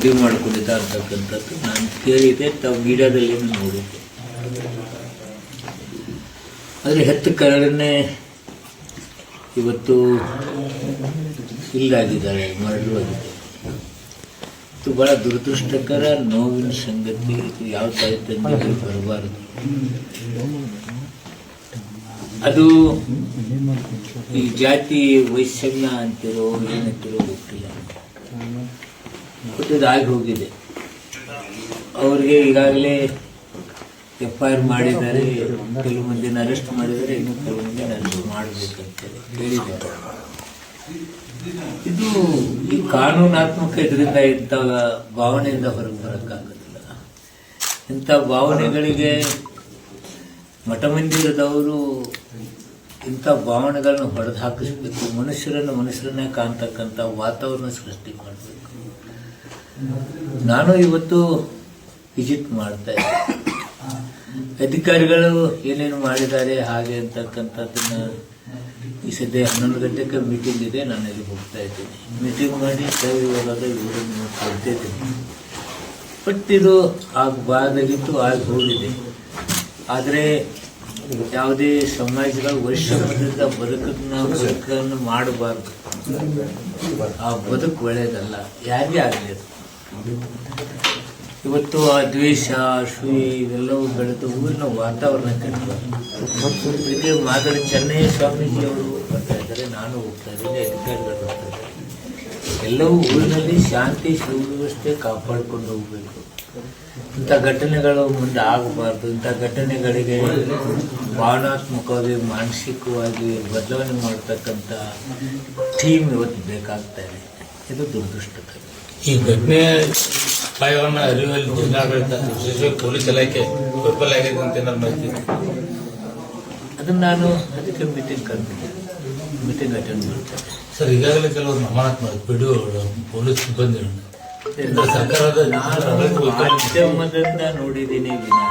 ವರದಿ ಮಾಡಿಕೊಂಡಿದ್ದ ಅಂತಕ್ಕಂಥದ್ದು ನಾನು ಕೇಳಿದೆ, ತಾವು ಮೀಡಿಯಾದಲ್ಲಿ ನೋಡಿದ್ದೆ. ಆದರೆ ಹೆತ್ತ ಕರಳನ್ನೇ ಇವತ್ತು ಇಲ್ಲಾಗಿದ್ದಾಳೆ, ಮರಳುವಾಗಿದೆ. ಇದು ಬಹಳ ದುರದೃಷ್ಟಕರ, ನೋವಿನ ಸಂಗತಿ. ಇದು ಯಾವ ತಾಯಿ ತಂದೆಗೆ ಬರಬಾರದು. ಅದು ಈ ಜಾತಿ ವೈಷಮ್ಯ ಅಂತಿರೋ ಏನಂತಿರೋ ಗೊತ್ತಿಲ್ಲ, ಆಗಿ ಹೋಗಿದೆ. ಅವ್ರಿಗೆ ಈಗಾಗಲೇ FIR ಮಾಡಿದ್ದಾರೆ, ಕೆಲವು ಮಂದಿನ ಅರೆಸ್ಟ್ ಮಾಡಿದ್ದಾರೆ, ಇನ್ನು ಕೆಲವು ಮಂದಿನ ಅರೆಸ್ಟ್ ಮಾಡಬೇಕಂತ ಹೇಳಿದ್ದಾರೆ. ಇದು ಈ ಕಾನೂನಾತ್ಮಕ ಇದರಿಂದ ಇಂಥ ಭಾವನೆಯಿಂದ ಹೊರಗೆ ಬರೋಕ್ಕಾಗೋದಿಲ್ಲ. ಇಂಥ ಭಾವನೆಗಳಿಗೆ ಮಠ ಮಂದಿರದವರು ಇಂಥ ಭಾವನೆಗಳನ್ನು ಹೊಡೆದು ಹಾಕಿಸ್ಬೇಕು. ಮನುಷ್ಯರನ್ನೇ ಕಾಣ್ತಕ್ಕಂಥ ವಾತಾವರಣ ಸೃಷ್ಟಿ ಮಾಡಬೇಕು. ನಾನು ಇವತ್ತು ವಿಸಿಟ್ ಮಾಡ್ತಾ ಇದ್ದೆ, ಅಧಿಕಾರಿಗಳು ಏನೇನು ಮಾಡಿದ್ದಾರೆ ಹಾಗೆ ಅಂತಕ್ಕಂಥದ್ದನ್ನ. ಈ ಸದ್ಯ 11 ಗಂಟೆಗೆ ಮೀಟಿಂಗ್ ಇದೆ, ನಾನು ಅಲ್ಲಿ ಹೋಗ್ತಾ ಇದ್ದೀನಿ. ಮೀಟಿಂಗ್ ಮಾಡಿ ಇವಾಗ ಇವರನ್ನು ಕೊಡ್ತಾ ಇದ್ದೀನಿ. ಬಟ್ ಇದು ಆಗಬಾರ್ದಾಗಿತ್ತು, ಆಗಿ ಹೋಗಿದೆ. ಆದರೆ ಯಾವುದೇ ಸಮಾಜಗಳ ವೈಷಮ್ಯದಿಂದ ಬದುಕನ್ನು ಮಾಡಬಾರ್ದು. ಆ ಬದುಕು ಒಳ್ಳೆಯದಲ್ಲ, ಯಾರಿಗೇ ಆಗಲಿ. ಇವತ್ತು ಆ ದ್ವೇಷ, ಅಸೂಯೆ ಇವೆಲ್ಲವೂ ಬೆಳೆದು ಊರಿನ ವಾತಾವರಣ ಕೆಟ್ಟಬಾರ್ದು. ಮಾದರಿ ಚೆನ್ನೈ ಸ್ವಾಮೀಜಿ ಅವರು ಬರ್ತಾ ಇದ್ದಾರೆ, ನಾನು ಹೋಗ್ತಾ ಇದ್ದೀನಿ, ಅಧಿಕಾರಿಗಳು ಬರ್ತಾ ಇದ್ದಾರೆ. ಎಲ್ಲವೂ ಊರಿನಲ್ಲಿ ಶಾಂತಿ ಸುವ್ಯವಸ್ಥೆ ಕಾಪಾಡಿಕೊಂಡು ಹೋಗಬೇಕು. ಇಂಥ ಘಟನೆಗಳು ಮುಂದೆ ಆಗಬಾರ್ದು. ಇಂಥ ಘಟನೆಗಳಿಗೆ ಭಾವನಾತ್ಮಕವಾಗಿ, ಮಾನಸಿಕವಾಗಿ ಬದಲಾವಣೆ ಮಾಡತಕ್ಕಂಥ ಟೀಮ್ ಇವತ್ತು ಬೇಕಾಗ್ತಾ ಇದೆ. ಇದು ದುರದೃಷ್ಟಕರ. ಈ ಘಟನೆ ಅಪಾಯವನ್ನು ಅರಿವಲ್ಲಿ ಜಿಲ್ಲಾಡಳಿತ, ವಿಶೇಷವಾಗಿ ಪೊಲೀಸ್ ಇಲಾಖೆ ವೈಫಲ್ಯ ಆಗಿದೆ ಅಂತ ಏನಾದ್ರು ಮಾಹಿತಿ? ಅದನ್ನು ನಾನು ಅದಕ್ಕೆ ಮೀಟಿಂಗ್ ಅಟೆಂಡ್ ಮಾಡ್ತೇನೆ. ಸರ್, ಈಗಾಗಲೇ ಕೆಲವರು ಅಮಾನತ್ ಮಾಡಿ ಪಿಡಿಒಗಳು, ಪೊಲೀಸ್ ಸಿಬ್ಬಂದಿಗಳನ್ನು ಸರ್ಕಾರದ ಮಾಧ್ಯಮದಿಂದ ನೋಡಿದ್ದೀನಿ ವಿನ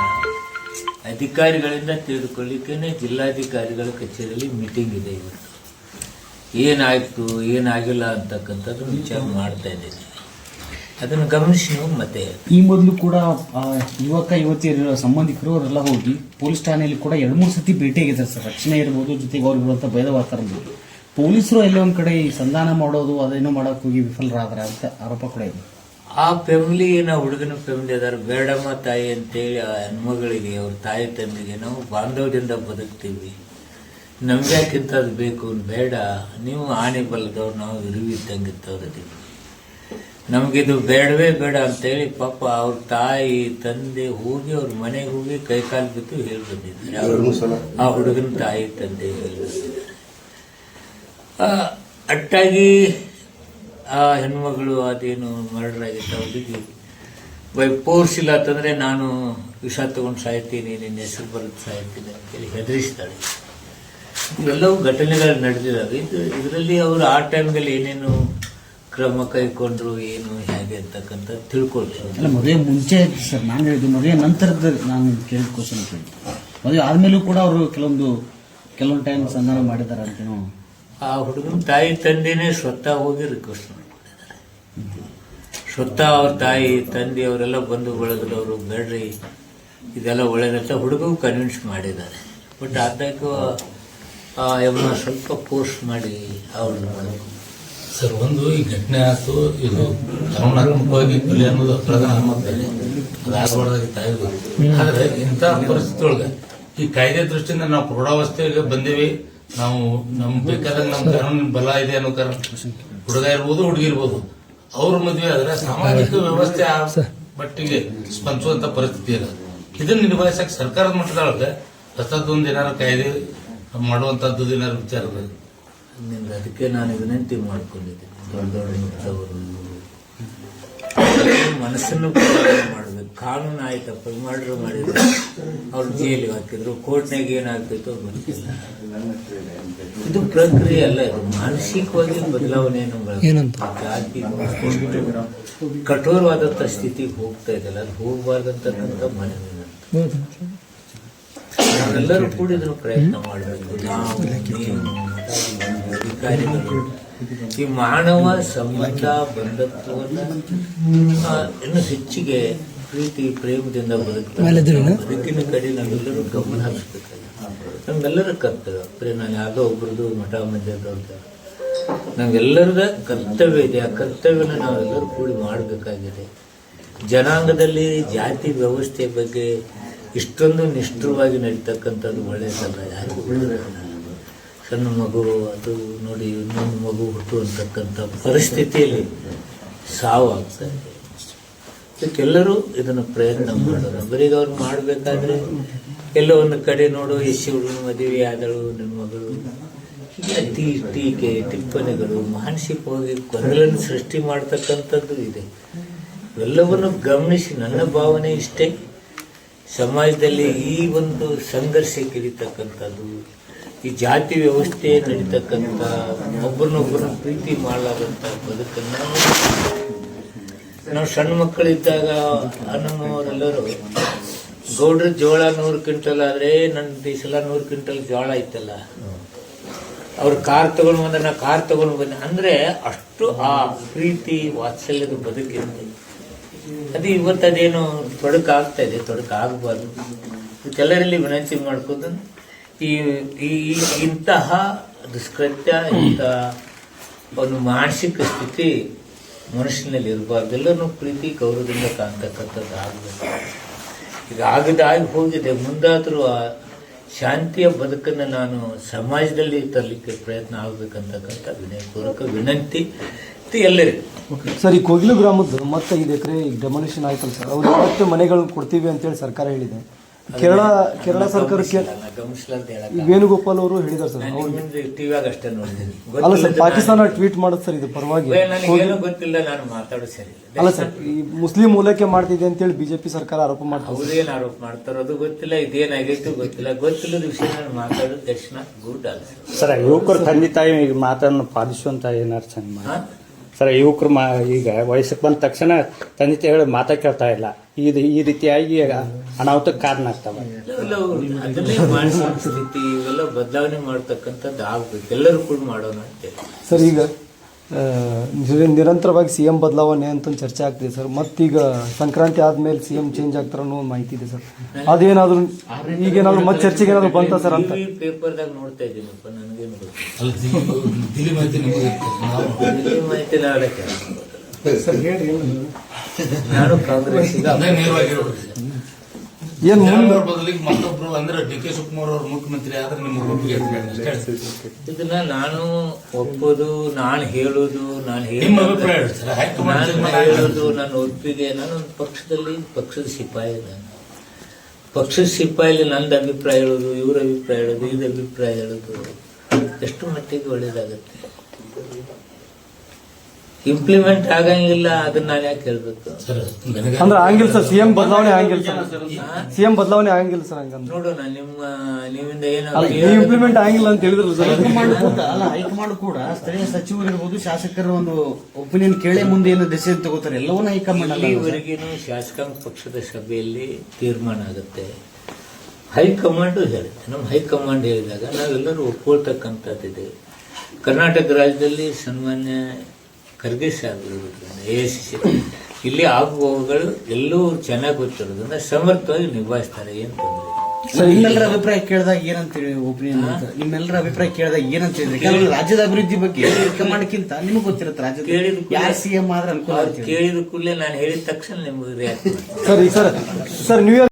ಅಧಿಕಾರಿಗಳಿಂದ ತಿಳಿದುಕೊಳ್ಳಿಕ್ಕೇನೆ ಜಿಲ್ಲಾಧಿಕಾರಿಗಳ ಕಚೇರಿಯಲ್ಲಿ ಮೀಟಿಂಗ್ ಇದೆ ಇವತ್ತು. ಏನಾಯ್ತು ಏನಾಗಿಲ್ಲ ಅಂತಕ್ಕಂಥದ್ದು ವಿಚಾರ ಮಾಡ್ತಾ ಇದ್ದೀನಿ. ಅದನ್ನು ಗಮನಿಸಿ ಮತ್ತೆ ಈ ಮೊದಲು ಕೂಡ ಯುವಕ ಯುವತಿಯರ ಸಂಬಂಧಿಕರು ಅವರೆಲ್ಲ ಹೋಗಿ ಪೊಲೀಸ್ ಠಾಣೆಯಲ್ಲಿ ಕೂಡ 2-3 ಸತಿ ಭೇಟಿಯಾಗಿದ್ದಾರೆ ಸರ್. ರಕ್ಷಣೆ ಇರ್ಬೋದು, ಜೊತೆಗೆ ಅವ್ರಿಗಿರುವಂಥ ಭೇದ ವಾತಾವರಣ. ಪೊಲೀಸರು ಎಲ್ಲ ಒಂದ್ ಕಡೆ ಈ ಸಂಧಾನ ಮಾಡೋದು ಅದೇನೋ ಮಾಡಕ್ ಹೋಗಿ ವಿಫಲರಾದ್ರೆ ಅಂತ ಆರೋಪ ಕೂಡ ಇದೆ. ಆ ಫ್ಯಾಮಿಲಿ, ನಾವು ಹುಡುಗನ ಫ್ಯಾಮಿಲಿ ಅದಾರ, ಬೇಡಮ್ಮ ತಾಯಿ ಅಂತೇಳಿ ಆ ಹೆಣ್ಮಗಳಿಗೆ, ಅವ್ರ ತಾಯಿ ತಂದೆಗೆ ನಾವು ಬಾಂಧವ್ಯದಿಂದ ಬದುಕ್ತೀವಿ. ನಮ್ಗೆ ಯಾಕಿಂತದ್ದು ಬೇಕು, ಬೇಡ, ನೀವು ಆಣೆ ಬಲ್ಲದವ್ರು, ನಾವು ಇರುವಿದ್ದಂಗಿದ್ದವ್ರದೀವಿ, ನಮಗಿದು ಬೇಡವೇ ಬೇಡ ಅಂತೇಳಿ ಪಾಪ ಅವ್ರ ತಾಯಿ ತಂದೆ ಹೋಗಿ ಅವ್ರ ಮನೆಗೆ ಹೋಗಿ ಕೈಕಾಲು ಬಿದ್ದು ಹೇಳ್ಬಂದಿದ್ದಾರೆ. ಆ ಹುಡುಗನ ತಾಯಿ ತಂದೆ ಹೇಳ್ಬಂದಿದ್ದಾರೆ. ಅಟ್ಟಾಗಿ ಆ ಹೆಣ್ಮಗಳು ಅದೇನು ಮರ್ಡರ್ ಆಗಿತ್ತು, ಹುಡುಗಿ ಬೈ ಫೋರ್ಸ್ ಇಲ್ಲ ಅಂತಂದ್ರೆ ನಾನು ವಿಷ ತಗೊಂಡು ಸಾಯ್ತೀನಿ, ನಿನ್ನ ಹೆಸರು ಬರೆದು ಸಾಯ್ತೀನಿ ಅಂತೇಳಿ ಹೆದರಿಸ್ತಾಳೆ. ಇವೆಲ್ಲವೂ ಘಟನೆಗಳು ನಡೆದಿದ್ದಾವೆ. ಇದರಲ್ಲಿ ಅವರು ಆ ಟೈಮ್ನಲ್ಲಿ ಏನೇನು ಕ್ರಮ ಕೈಗೊಂಡ್ರು, ಏನು ಹೇಗೆ ಅಂತಕ್ಕಂಥ ತಿಳ್ಕೊಳ್ತಾರೆ. ಅಲ್ಲ, ಮದುವೆ ಮುಂಚೆ ಸರ್ ನಾನು ಹೇಳಿದ್ದು, ಮದುವೆ ನಂತರದ ನಾನು ಕೇಳಿದ ಕ್ವಶನ್ ಕೇಳಿ, ಮದುವೆ ಆದ್ಮೇಲೂ ಕೂಡ ಅವರು ಕೆಲವೊಂದು ಟೈಮ್ ಸಂಧಾನ ಮಾಡಿದ್ದಾರೆ ಅಂತೇನೋ. ಆ ಹುಡುಗನ ತಾಯಿ ತಂದೆನೇ ಸ್ವತಃ ಹೋಗಿ ರಿಕ್ವೆಸ್ಟ್ ಮಾಡ್ಕೊಂಡಿದ್ದಾರೆ. ಸ್ವತಃ ಅವ್ರ ತಾಯಿ ತಂದೆ ಅವರೆಲ್ಲ ಬಂದು ಬಳಗದವರು, ಬೇಡ್ರಿ ಇದೆಲ್ಲ ಒಳ್ಳೇದಂತ ಹುಡುಗವು ಕನ್ವಿನ್ಸ್ ಮಾಡಿದ್ದಾರೆ. ಬಟ್ ಆದಾಗೂ ಎಮ್ಮ ಸ್ವಲ್ಪ ಪೋಸ್ಟ್ ಮಾಡಿ ಅವ್ರನ್ನ ಮಾಡಬೇಕು. ಸರ್, ಒಂದು ಈ ಘಟನೆ ಆಯ್ತು, ಇದು ಕಾನೂನಾತ್ಮಕವಾಗಿ ಕೊಲೆ ಅನ್ನೋದು ಅಪರಾಧ ಅದಾಗಬಾರ್ದಾಗಿತ್ತು. ಆದ್ರೆ ಇಂಥ ಪರಿಸ್ಥಿತಿ ಒಳಗೆ ಈ ಕಾಯ್ದೆ ದೃಷ್ಟಿಯಿಂದ ನಾವು ಪ್ರೌಢಾವಸ್ಥೆಗೆ ಬಂದೇವಿ, ನಾವು ನಮ್ ಬೇಕಾದಾಗ ನಮ್ ಕಾನೂನಿನ ಬಲ ಇದೆ ಅನ್ನೋ ಕಾರಣ ಹುಡುಗ ಇರ್ಬೋದು, ಹುಡುಗಿ ಇರ್ಬೋದು, ಅವ್ರ ಮದುವೆ ಆದ್ರೆ ಸಾಮಾಜಿಕ ವ್ಯವಸ್ಥೆ ಆ ಮಟ್ಟಿಗೆ ಸ್ಪಂದಿಸುವಂತ ಪರಿಸ್ಥಿತಿ ಇಲ್ಲ. ಇದನ್ನ ನಿಭಾಯಿಸಕ್ಕೆ ಸರ್ಕಾರದ ಮಟ್ಟದೊಳಗೆ ಹೊಸದೊಂದು ಏನಾದ್ರು ಕಾಯ್ದೆ ಮಾಡುವಂತದ್ದು ಏನಾದ್ರು ವಿಚಾರ ಅದಕ್ಕೆ ನಾನು ವಿನಂತಿ ಮಾಡ್ಕೊಂಡಿದ್ದೀನಿ. ದೊಡ್ಡ ದೊಡ್ಡ ಮಟ್ಟದವರು ಮನಸ್ಸನ್ನು ಮಾಡಬೇಕು. ಕಾನೂನು ಆಯ್ತಪ್ಪ, ಮರ್ಡರ್ ಮಾಡಿದ್ರು, ಅವ್ರು ಜೈಲಿಗೆ ಹಾಕಿದ್ರು, ಕೋರ್ಟ್ನಾಗ ಏನಾಗ್ತಿತ್ತು ಗೊತ್ತಿಲ್ಲ. ಇದು ಪ್ರಕ್ರಿಯೆ ಅಲ್ಲ, ಇದು ಮಾನಸಿಕವಾಗಿ ಬದಲಾವಣೆಯನ್ನು ಜಾತಿ ಕಠೋರವಾದಂತ ಸ್ಥಿತಿಗೆ ಹೋಗ್ತಾ ಇದೆಯಲ್ಲ, ಅದು ಹೋಗಬಾರ್ದಂತಕ್ಕಂಥ ಮನವಿ. ನಾವೆಲ್ಲರೂ ಕೂಡ ಇದನ್ನು ಪ್ರಯತ್ನ ಮಾಡಬೇಕು. ನಾವು, ನೀವು, ಅಧಿಕಾರಿಗಳು ಈ ಮಾನವ ಸಂಬಂಧ ಬಂಧತ್ವವನ್ನು ಇನ್ನು ಹೆಚ್ಚಿಗೆ ಪ್ರೀತಿ ಪ್ರೇಮದಿಂದ ಬದುಕಿನ ಕಡೆ ನಾವೆಲ್ಲರೂ ಗಮನ ಹರಿಸ್ಬೇಕಾಗಿದೆ. ನಮ್ಮೆಲ್ಲರ ಕರ್ತವ್ಯ, ನಾನು ಯಾವುದೋ ಒಬ್ಬರದು ಮಠ ಮಂದಿರದವ್ರದ್ದು, ನಾವೆಲ್ಲರದ ಕರ್ತವ್ಯ ಇದೆ. ಆ ಕರ್ತವ್ಯನ ನಾವೆಲ್ಲರೂ ಕೂಡಿ ಮಾಡಬೇಕಾಗಿದೆ. ಜನಾಂಗದಲ್ಲಿ ಜಾತಿ ವ್ಯವಸ್ಥೆ ಬಗ್ಗೆ ಇಷ್ಟೊಂದು ನಿಷ್ಠುರವಾಗಿ ನಡೀತಕ್ಕಂಥದ್ದು ಒಳ್ಳೆಯದಲ್ಲ. ಯಾರಿಗೂ ಒಳ್ಳೆಯದಲ್ಲ. ಸಣ್ಣ ಮಗು ಅದು ನೋಡಿ ಇನ್ನೊಂದು ಮಗು ಹುಟ್ಟುವಂತಕ್ಕಂಥ ಪರಿಸ್ಥಿತಿಯಲ್ಲಿ ಸಾವು ಆಗ್ತಾ ಇದೆ. ಇದಕ್ಕೆಲ್ಲರೂ ಇದನ್ನು ಪ್ರಯತ್ನ ಮಾಡೋರು. ಬರೀ ಅವ್ರು ಮಾಡಬೇಕಾದ್ರೆ ಎಲ್ಲೋ ಒಂದು ಕಡೆ ನೋಡು, ಎಸಿ ಹುಡುಗನ ಮದುವೆ ಆದಳು, ನನ್ನ ಮಗಳು, ಟೀಕೆ ಟಿಪ್ಪಣಿಗಳು ಮಾನಸಿಕವಾಗಿ ಗೊಂದಲನ್ನು ಸೃಷ್ಟಿ ಮಾಡ್ತಕ್ಕಂಥದ್ದು ಇದೆ. ಇವೆಲ್ಲವನ್ನು ಗಮನಿಸಿ ನನ್ನ ಭಾವನೆ ಇಷ್ಟೇ, ಸಮಾಜದಲ್ಲಿ ಈ ಒಂದು ಸಂಘರ್ಷಕ್ಕಿಳಿತಕ್ಕಂಥದ್ದು, ಈ ಜಾತಿ ವ್ಯವಸ್ಥೆ ನಡೀತಕ್ಕಂಥ, ಒಬ್ಬರನ್ನೊಬ್ಬರನ್ನ ಪ್ರೀತಿ ಮಾಡಲಾದಂಥ ಬದುಕನ್ನು ನಾವು ಸಣ್ಣ ಮಕ್ಕಳಿದ್ದಾಗ ನಮ್ಮವರೆಲ್ಲರೂ ಗೌಡ್ರ ಜೋಳ 100 ಕ್ವಿಂಟಲ್ ಆದರೆ ನನ್ನ ಈ ಸಲ 100 ಕ್ವಿಂಟಲ್ ಜೋಳ ಇತ್ತಲ್ಲ, ಅವ್ರು ಕಾರ್ ತಗೊಂಡು ಬಂದ, ನಾ ಕಾರ್ ತಗೊಂಡು ಬಂದೆ ಅಂದರೆ ಅಷ್ಟು ಆ ಪ್ರೀತಿ ವಾತ್ಸಲ್ಯದ ಬದುಕಿರುತ್ತೆ. ಅದು ಇವತ್ತು ಅದೇನು ತೊಡಕಾಗ್ತಾ ಇದೆ, ತೊಡಕಾಗಬಾರ್ದು. ಇದಕ್ಕೆಲ್ಲರಲ್ಲಿ ವಿನಂತಿ ಮಾಡ್ಕೊಂಡು ಇಂತಹ ದುಷ್ಕೃತ್ಯ, ಇಂತಹ ಒಂದು ಮಾನಸಿಕ ಸ್ಥಿತಿ ಮನುಷ್ಯನಲ್ಲಿ ಇರಬಾರ್ದು. ಎಲ್ಲರೂ ಪ್ರೀತಿ ಗೌರವದಿಂದ ಕಾಣ್ತಕ್ಕಂಥದ್ದು ಆಗಬೇಕು. ಈಗ ಆಗದಾಗಿ ಹೋಗಿದೆ. ಮುಂದಾದರೂ ಆ ಶಾಂತಿಯ ಬದುಕನ್ನು ನಾನು ಸಮಾಜದಲ್ಲಿ ತರಲಿಕ್ಕೆ ಪ್ರಯತ್ನ ಆಗಬೇಕಂತಕ್ಕಂಥ ವಿನಯಪೂರ್ವಕ ವಿನಂತಿ ಎಲ್ಲರಿಗೂ. ಸರ್, ಈ ಕೋಗಿಲು ಗ್ರಾಮದ್ದು ಮತ್ತೆ 5 ಎಕರೆ ಡೆಮಾಲಿಷನ್ ಆಯ್ತಲ್ಲ ಸರ್, ಅವ್ರಿಗೆ ಮತ್ತೆ ಮನೆಗಳು ಕೊಡ್ತೀವಿ ಅಂತೇಳಿ ಸರ್ಕಾರ ಹೇಳಿದೆ. ಕೇರಳ ಸರ್ಕಾರಕ್ಕೆ ವೇಣುಗೋಪಾಲ್ ಅವರು ಹೇಳಿದಾರೆ ಸರ್. ಟಿವಿಯಾಗ ಅಷ್ಟೇ ನೋಡಿದ್ದೀನಿ. ಅಲ್ಲ ಸರ್, ಪಾಕಿಸ್ತಾನ ಟ್ವೀಟ್ ಮಾಡುತ್ತೆ ಸರ್ ಇದು ಪರವಾಗಿ. ನನಗೇನು ಗೊತ್ತಿಲ್ಲ, ನಾನು ಮಾತಾಡೋ ಸರಿ ಅಲ್ಲ ಸರ್, ಈ ಮುಸ್ಲಿಂ ಮೂಲಕ್ಕೆ ಮಾಡ್ತಿದೆ ಅಂತೇಳಿ ಬಿಜೆಪಿ ಸರ್ಕಾರ ಆರೋಪ ಮಾಡ್ತಾರೆ. ಅವ್ರೇನು ಆರೋಪ ಮಾಡ್ತಾರೋ ಅದು ಗೊತ್ತಿಲ್ಲ, ಇದೇನಾಗೈತು ಗೊತ್ತಿಲ್ಲ. ಗೊತ್ತಿಲ್ಲದ ವಿಷಯ ನಾನು ಮಾತಾಡೋದು ತಕ್ಷಣ ಗುಡ್ ಅಲ್ಲ ಸರ್. ಯುವಕರು ತಂದೆ ತಾಯಿ ಮಾತನ್ನು ಪಾಲಿಸುವಂತ ಏನಾರು ಚಂದ ಸರ್. ಯುವಕರು ಈಗ ವಯಸ್ಸಿಗೆ ಬಂದ ತಕ್ಷಣ ತಂದೆ ತಾಯಿಗಳು ಮಾತಾ ಕೇಳ್ತಾ ಇಲ್ಲ. ಈ ರೀತಿಯಾಗಿ ಅನಾಹುತಕ್ಕೆ ಕಾರಣ ಆಗ್ತವೆ. ಅದನ್ನೇ ಮಾನಸಿಕ ಸ್ಥಿತಿ ಇವೆಲ್ಲ ಬದಲಾವಣೆ ಮಾಡ್ತಕ್ಕಂಥದ್ದು ಆಗ್ಬೇಕು. ಎಲ್ಲರೂ ಕೂಡ ಮಾಡೋಣ ಅಂತೇಳಿ ಸರ್. ಈಗ ನಿರಂತರವಾಗಿ ಸಿಎಂ ಬದಲಾವಣೆ ಅಂತ ಚರ್ಚೆ ಆಗ್ತಿದೆ ಸರ್. ಮತ್ತೀಗ ಸಂಕ್ರಾಂತಿ ಆದ್ಮೇಲೆ ಸಿಎಂ ಚೇಂಜ್ ಆಗ್ತಾರ ಅನ್ನೋ ಮಾಹಿತಿ ಇದೆ ಸರ್. ಅದೇನಾದ್ರು ಈಗೇನಾದ್ರು ಮತ್ತೆ ಚರ್ಚೆಗೆ ಏನಾದ್ರು ಬಂತ ಸರ್ ಅಂತ ಪೇಪರ್ದಾಗ ನೋಡ್ತಾ ಇದ್ದೀನಪ್ಪ. ನನಗೇನು ದಿಲ್ಲಿ ಮಾಹಿತಿ ನಿಮಗೆ ಮಾಹಿತಿ ನಾನು ಕಾಂಗ್ರೆಸ್ ಏನ್ ಬದಲಿಗೆ ಮತ್ತೊಬ್ರು ಅಂದ್ರೆ ಡಿ ಕೆ ಶಿವಕುಮಾರ್ ಅವರು ಮುಖ್ಯಮಂತ್ರಿ ಆದ್ರೆ ನಿಮ್ಗೆ ಒಪ್ಪಿಗೆ ಇದನ್ನ ನಾನು ಒಪ್ಪೋದು, ನಾನು ಹೇಳೋದು, ನಾನು ಹೇಳೋದು ನನ್ನ ಒಪ್ಪಿಗೆ. ನಾನು ಪಕ್ಷದ ಸಿಪಾಯಿ. ಪಕ್ಷದ ಸಿಪಾಯಿಲಿ ನಂದು ಅಭಿಪ್ರಾಯ ಹೇಳೋದು, ಇವ್ರ ಅಭಿಪ್ರಾಯ ಹೇಳೋದು, ಇದು ಅಭಿಪ್ರಾಯ ಹೇಳೋದು ಎಷ್ಟು ಮಟ್ಟಿಗೆ ಒಳ್ಳೇದಾಗತ್ತೆ? ಇಂಪ್ಲಿಮೆಂಟ್ ಆಗಂಗಿಲ್ಲ, ಅದನ್ನ ನಾನು ಯಾಕೆ ಹೇಳ್ಬೇಕು? ಅಂದ್ರೆ ಆಗಿಲ್ಲ ಸರ್, ಸಿಎಂ ಬದಲಾವಣೆ ಆಗಿಲ್ಲ ಸರ್. ಸಿಎಂ ಬದಲಾವಣೆ ಆಗಿಲ್ಲ ಸರ್. ಹಂಗಂದ್ರೆ ನೋಡೋಣ, ನಿಮ್ಮಿಂದ ಏನು ಇಂಪ್ಲಿಮೆಂಟ್ ಆಗಿಲ್ಲ ಅಂತ ಹೇಳಿದ್ರು ಸರ್. ಹೈಕಮಾಂಡ್ ಕೂಡ ಸ್ಥಳೀಯ ಸಚಿವರು ಇರ್ಬೋದು, ಶಾಸಕರ ಒಂದು ಒಪಿನಿಯನ್ ಕೇಳಿ ಮುಂದೆ ಏನು ಡಿಸಿಷನ್ ತಗೋತಾರೆ ಎಲ್ಲವನ್ನೂ ಹೈಕಮಾಂಡ್. ಅಲ್ಲಿವರೆಗೇನು ಶಾಸಕಾಂಗ ಪಕ್ಷದ ಸಭೆಯಲ್ಲಿ ತೀರ್ಮಾನ ಆಗುತ್ತೆ, ಹೈಕಮಾಂಡ್ ಹೇಳುತ್ತೆ. ನಮ್ಮ ಹೈಕಮಾಂಡ್ ಹೇಳಿದಾಗ ನಾವೆಲ್ಲರೂ ಒಪ್ಕೊಳ್ತಕ್ಕಂಥದ್ದಿದೆ. ಕರ್ನಾಟಕ ರಾಜ್ಯದಲ್ಲಿ ಸನ್ಮಾನ್ಯ ಖರ್ಗೆ ಸಾಹೇಬರಿರೋದ್ರಿಂದ AICC ಇಲ್ಲಿ ಆಗುವವುಗಳು ಎಲ್ಲವೂ ಚೆನ್ನಾಗಿ ಗೊತ್ತಿರೋದ್ರಿಂದ ಸಮರ್ಥವಾಗಿ ನಿಭಾಯಿಸ್ತಾರೆ. ಏನು ತೊಂದರೆ. ನಿಮ್ಮೆಲ್ಲರ ಅಭಿಪ್ರಾಯ ಕೇಳಿದಾಗ ಏನಂತೀರಿ ಒಪಿನಿಯನ್? ನಿಮ್ಮೆಲ್ಲರ ಅಭಿಪ್ರಾಯ ಕೇಳಿದಾಗ ಏನಂತ ಹೇಳಿದ್ರೆ ರಾಜ್ಯದ ಅಭಿವೃದ್ಧಿ ಬಗ್ಗೆ ಹೈಕಮಾಂಡ್ಗಿಂತ ನಿಮ್ಗೆ ಗೊತ್ತಿರುತ್ತೆ. ರಾಜ್ಯದ ಯಾರು ಸಿಎಂ ಆದ್ರೆ ಅನುಕೂಲ ಕೇಳಿದ ಕೂಡಲೇ ನಾನು ಹೇಳಿದ ತಕ್ಷಣ ನಿಮಗೆ ರಿಯಾಕ್ಟ್ ಸರ್. New year